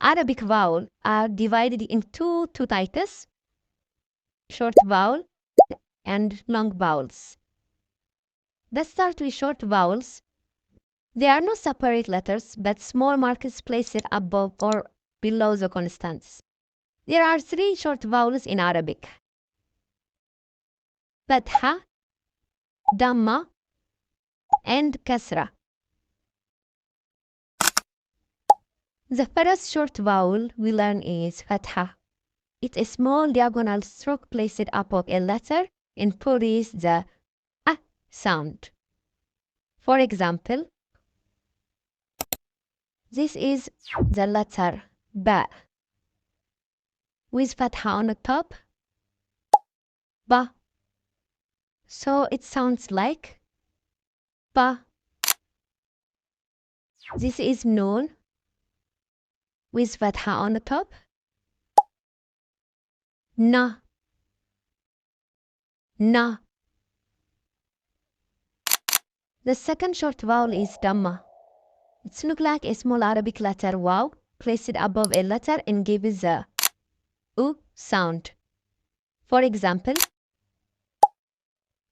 Arabic vowels are divided into two types, short vowel and long vowels. Let's start with short vowels. There are no separate letters, but small markers placed above or below the consonants. There are three short vowels in Arabic: Fatha, Damma, and Kasra. The first short vowel we learn is Fatha. It's a small diagonal stroke placed above a letter and produces the A sound. For example, this is the letter Ba with Fatha on the top, Ba. So it sounds like Ba. This is Noon with Fatha on the top, Na. Na. The second short vowel is Damma. It looks like a small Arabic letter Wow placed above a letter and gives the U sound. For example,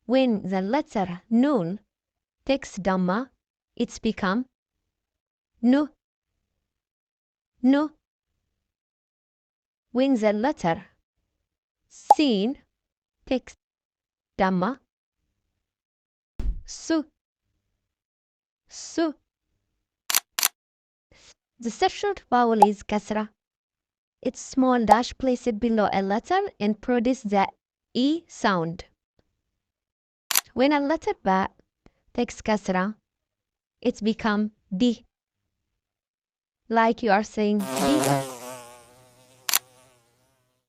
when the letter Noon takes Damma, it's become Nu. Nu. When the letter Sin takes Damma, Su. Su. The third short vowel is Kasra. It's small dash placed below a letter and produces the E sound. When a letter Ba takes Kasra, it's become D. Like you are saying D.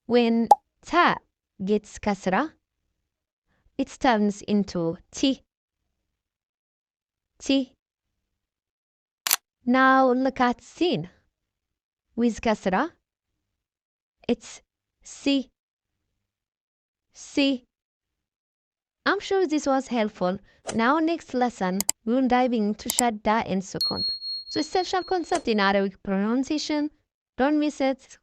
When Ta gets Kasra, it turns into T. T. Now look at Sin. With Kasra, it's C. C. I'm sure this was helpful. Now next lesson, we'll dive into Shadda and Sukun. So essential concept in Arabic pronunciation. Don't miss it.